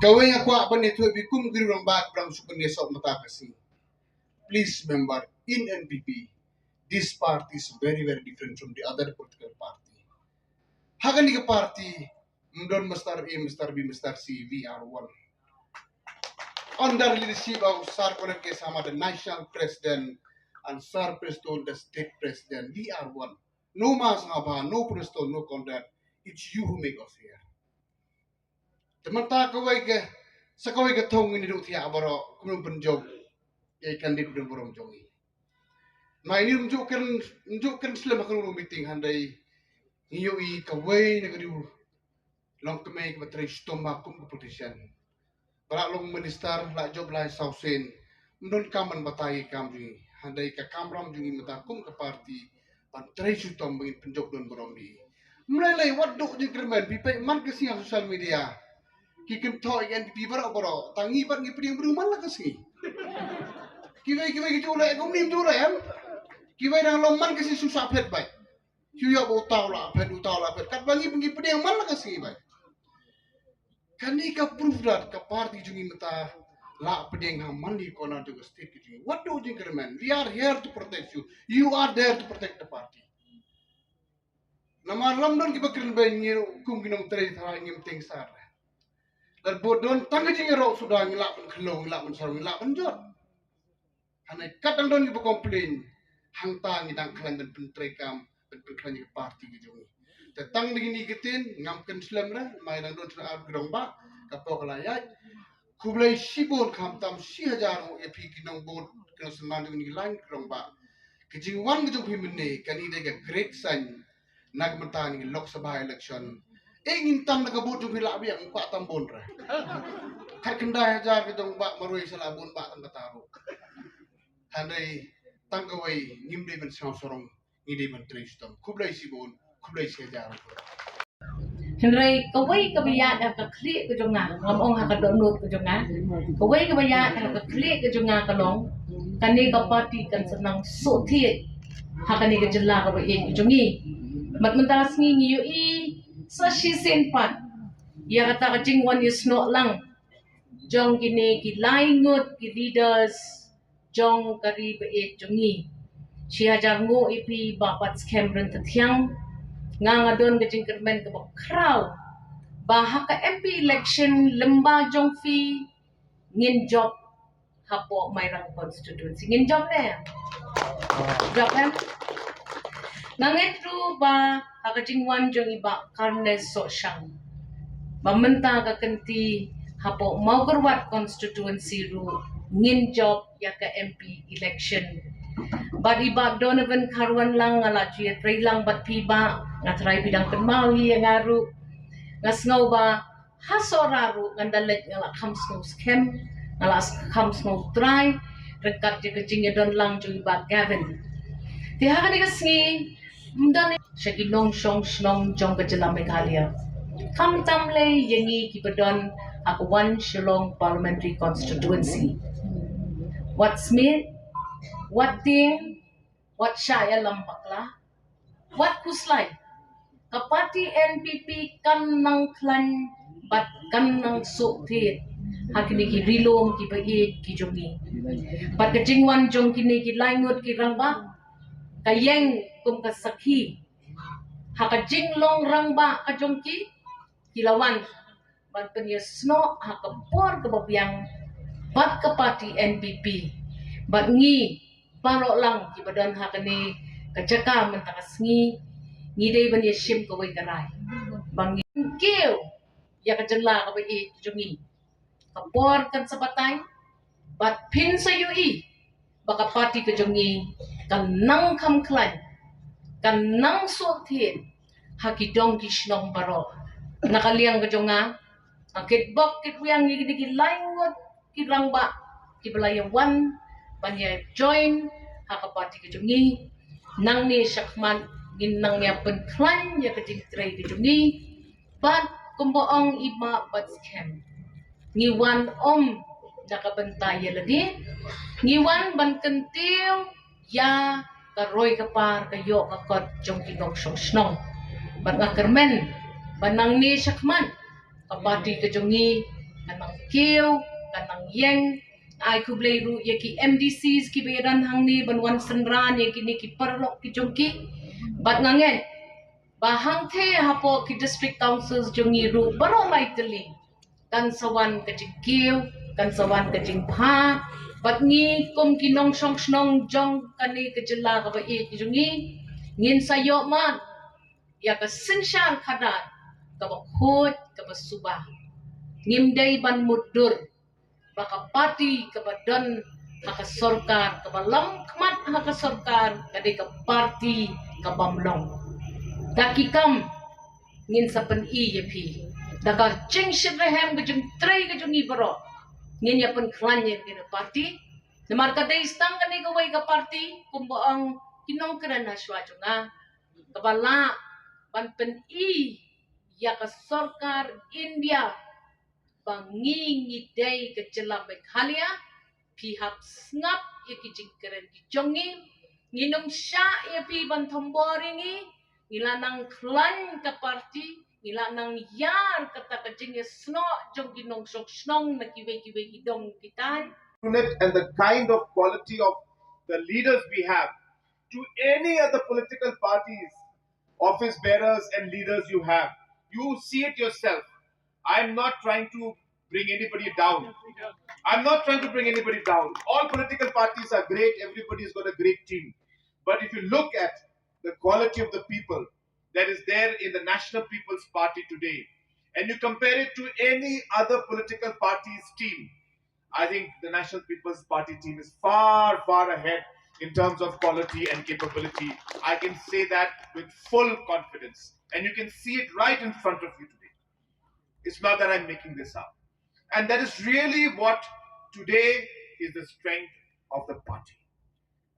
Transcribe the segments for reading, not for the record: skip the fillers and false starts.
Kawin ako apa nito bikum girang bag brang supanesok mata kasi. Please remember, in NPP, this party is very different from the other political party. Hagan ni party, mdon Mr. A, Mr. B, Mr. C, we are one. Under leadership of Sir Konek Sama, the national president, and Sir President, the state president, we are one. No mas ngaba, no president, no conduct. It's you who make us here. Teman-teman kawai ke, sakawai ke thong ini duk tiap baro, kumum penjog, ikan di kumum borong jongi. Nah ini menunjukkan selama kalau meeting handai, ngiyoi kawai negeri long kemai ke bateri stomach kum competition. Barak long minister la job lai sausen, mendon kaman batai kami, handai ke kamram jungi matakum ke parti, bateri stomach bangin penjog don borong di. Mulai waduk je kerman, pipai man ke siang sosial media. Kynthoh NPP baro tangi bat ngi Pdiang Briew man la kasi Kiba ke jole ko nim jole am Kiba nang long man kasi susah phet bai Kiba utau la phet kat bangi Pdiang man la kasi bai kani ka proof dat ka party jungi mata la Pdiang ha man di kona to state ki what do you man, we are here to protect you are there to protect the party nama lamdon ki bakrin bai ngi kum ginong tre tha ngim ting sar dan bodon tangga jingero sudah ngilak pun Khlem ngilak pun sarung ngilak pun jod. Hanai kadang don ibu komplain hang tang ngidang Khlem dan pentrekam dan Khlem ke parti gitu. Tetang begini ketin ngamken Khlem lah, mai dang don sudah gedong ba kapok layat. Kublai sibon kam tam 1000 epi kinong bod kinong seman dengan lain gedong ba. Kejingwan gedong pimene kani dega great sign nag mentang Lok Sabha election. Ingin tam nakabut yung hilak biyang pa tambon ra. Kat kendah ajar kitong ba maruy sa labon ba tang kataro. Handai tanggaway ngimday man sa sorong ngimday man tristom. Kublay sibon, kublay siya. Henry kawai kabayat ka klik ke jonga ngamong ha ka donut ke jonga. Kawai kabayat ka klik ke jonga kalong kani ka party kan senang sothi ha kani ke jela ka ba ke jongi. Mat mentara sngi yu i sa shi sen pat ya kata kacing wan is not lang jong kini ki laingut ki leaders jong kari be jongi shi hajar ngo ipi bapat scam ren tathyang ngadon kacing kermen ke crowd bahaka MP election lemba jong fi ngin job hapo mairang constituency ngin job ne job em nangetru ba hakajing wan jong iba karne so syang mamenta ka kenti hapo mau kerwat constituency ru ngin job ya ka MP election but iba Donovan karwan lang ngala juya tray lang bat piba ngatray bidang kenmau hi ngaru ngasngau ba hasoraru ngandalet ngala comes no scam ngala comes no try rekat je kajing don lang jong iba Gavin ti hakani kasngi mdane shaginong shong shnong jong kajala Meghalaya kam tamle yengi kibadon akwan Shillong parliamentary constituency what Smith what Pdiang what Shah lambakla what kuslai kapati NPP kan nang Khlem bat kan nang sukthi hakini ki rilom ki bai ki jongi bat kajingwan jong kini ki laingut ki rangba kayeng kum ka sakhi hakajing long rangba ka jongki kilawan ban penya sno hakapor ka babiang bat ka party NPP bat ngi paro lang ki badan hakani kajaka mentakas ngi dei ban yeshim ka wai karai bang keu ya kajala ka bai jongi kapor kan sabatay bat pin sa UI baka party ka jongi kan nang kam Khlem kan nang sothi hakidong kishnong baro nakaliang kajonga akit bok kit wiang ni ki laingot ki rangba ki belayawan banya join hakapati kajongi nang ni syakman ngin nang ya pen Khlem ya kajing tray kajongi bat kumboong iba bat scam ngiwan nakabantay ya ladi ngiwan ban kentil ya karoy kapar kayo kakot jong kinong shnong ban ngakermen banang ni syakman kapati kajongi kanang kêu kanang yang ai ku blei ru ye ki MDCs ki beran hang ni banwan senran ye ki ni ki parlok ki jongki bat ngangen bahang the hapo ki district councils jongi ru baro lai teli kan sawan ka jikil kan sawan ka jingpha bat ngi kom ki nong song snong jong kani ka jela ka ba e ki jongi ngin sayo man ya ka sinshan khadat ka ba khot ka ba subah ngimdai ban mudur baka parti kepada haka sorkar kebalam kemat haka sorkar kade ke parti kebamlong daki kam ngin sapen I ye pi daka ching shibrehem ke jung trai ke jungi baro ngin ya pen klanye ke parti namar kade istang kane ke wai ke parti kumbaang kinong kerana shwa junga kebala ban pen I ya ke sorkar India bangingi day ke jelam Meghalaya pihak snap ye ki jingkeren ki jongi nginong Shah ye pi ban thomboringi ngilanang klan ka parti ngilanang yar kata ka jing ye sno jong ginong sok snong na kiwe idong kitai and the kind of quality of the leaders we have to any other political parties, office bearers and leaders you have. You see it yourself. I'm not trying to bring anybody down. I'm not trying to bring anybody down. All political parties are great. Everybody's got a great team. But if you look at the quality of the people that is there in the National People's Party today, and you compare it to any other political party's team, I think the National People's Party team is far, far ahead in terms of quality and capability. I can say that with full confidence. And you can see it right in front of you today. It's not that I'm making this up. And that is really what today is the strength of the party.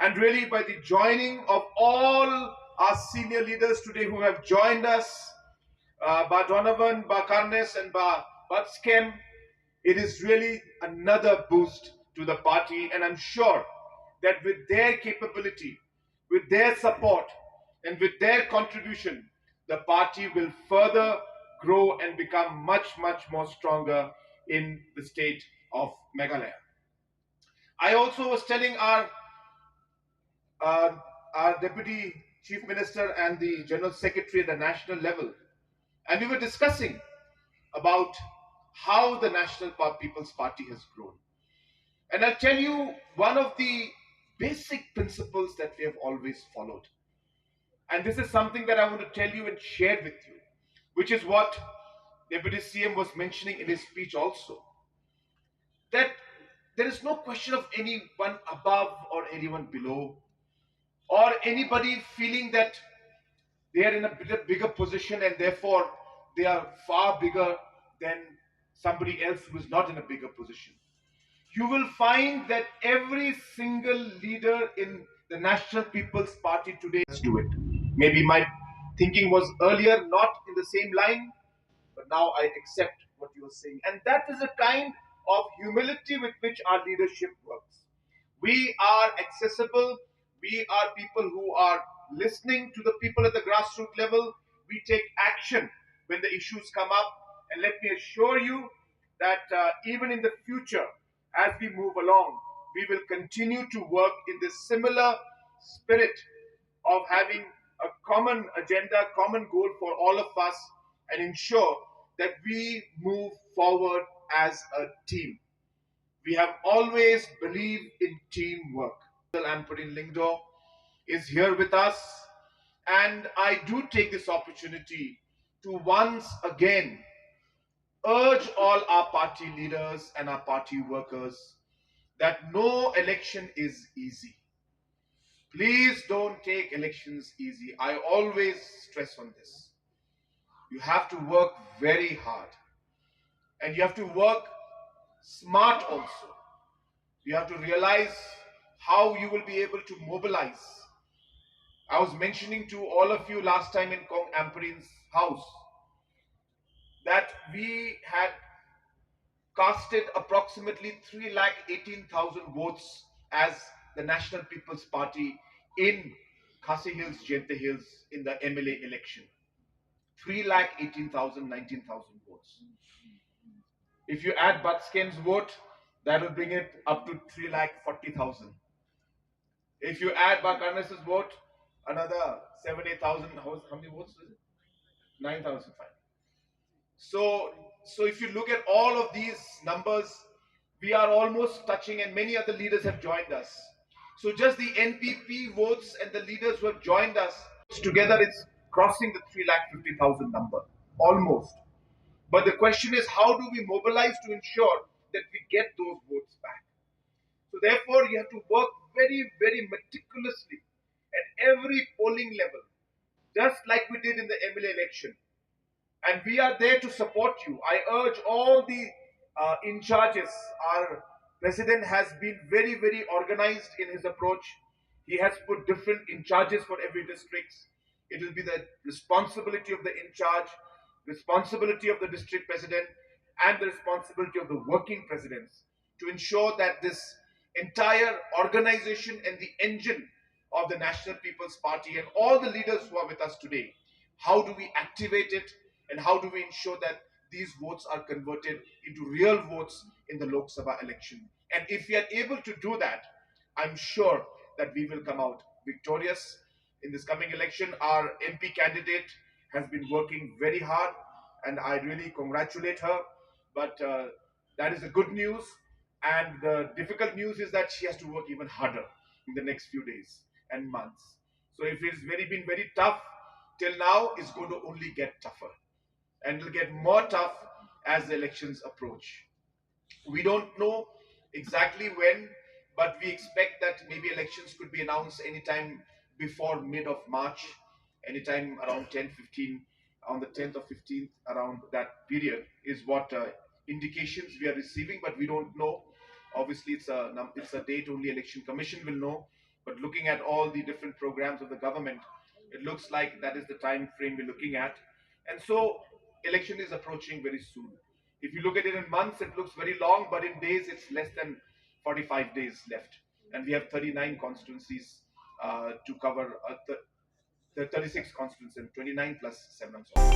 And really, by the joining of all our senior leaders today who have joined us, Ba Donovan, Ba Karnes, and Ba Batskem, it is really another boost to the party. And I'm sure that with their capability, with their support, and with their contribution, the party will further grow and become much, much more stronger in the state of Meghalaya. I also was telling uh, our Deputy Chief Minister and the General Secretary at the national level, and we were discussing about how the National People's Party has grown. And I'll tell you one of the basic principles that we have always followed. And this is something that I want to tell you and share with you, which is what Deputy CM was mentioning in his speech also. That there is no question of anyone above or anyone below, or anybody feeling that they are in a bigger position and therefore they are far bigger than somebody else who is not in a bigger position. You will find that every single leader in the National People's Party today has do it. Maybe my thinking was earlier not in the same line, but now I accept what you are saying. And that is a kind of humility with which our leadership works. We are accessible. We are people who are listening to the people at the grassroots level. We take action when the issues come up. And let me assure you that even in the future, as we move along, we will continue to work in this similar spirit of having a common agenda, common goal for all of us, and ensure that we move forward as a team. We have always believed in teamwork. Amperin Lingdo is here with us, and I do take this opportunity to once again urge all our party leaders and our party workers that no election is easy. Please don't take elections easy. I always stress on this. You have to work very hard, and you have to work smart also. You have to realize how you will be able to mobilize. I was mentioning to all of you last time in Kong Amperin's house that we had casted approximately 3,18,000 votes as the National People's Party in Khasi Hills, Jente Hills in the MLA election. 3,18,000, 19,000 votes. If you add Buckskin's vote, that will bring it up to 3,40,000. If you add Bakarnes's vote, another 7,000-8,000. How many votes is it? 9,005. So if you look at all of these numbers, we are almost touching, and many other leaders have joined us. So just the NPP votes and the leaders who have joined us together, it's crossing the 3,50,000 number, almost. But the question is, how do we mobilize to ensure that we get those votes back? So therefore, you have to work very, very meticulously at every polling level, just like we did in the MLA election. And we are there to support you. I urge all the in charges. Our president has been very, very organized in his approach. He has put different in charges for every district. It will be the responsibility of the in charge, responsibility of the district president, and the responsibility of the working presidents to ensure that this entire organization and the engine of the National People's Party and all the leaders who are with us today, how do we activate it, and how do we ensure that these votes are converted into real votes in the Lok Sabha election? And if we are able to do that, I'm sure that we will come out victorious in this coming election. Our MP candidate has been working very hard, and I really congratulate her. But that is the good news. And the difficult news is that she has to work even harder in the next few days and months. So if it's been very tough till now, it's going to only get tougher. And it'll get more tough as the elections approach. We don't know exactly when, but we expect that maybe elections could be announced anytime before mid of March, anytime around 10-15, on the 10th or 15th, around that period is what indications we are receiving, but we don't know. Obviously, it's a date only Election Commission will know. But looking at all the different programs of the government, it looks like that is the time frame we're looking at. And so election is approaching very soon. If you look at it in months, it looks very long, but in days, it's less than 45 days left. And we have 39 constituencies to cover, the 36 constituencies, and 29 plus 7. I'm sorry.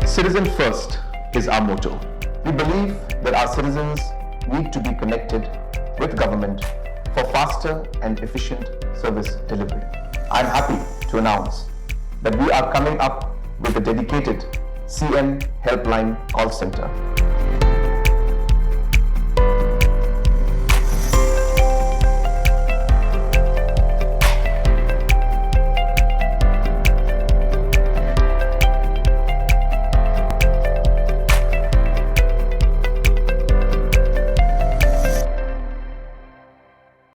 Citizen first is our motto. We believe that our citizens need to be connected with government for faster and efficient service delivery. I'm happy to announce that we are coming up with a dedicated CM helpline call center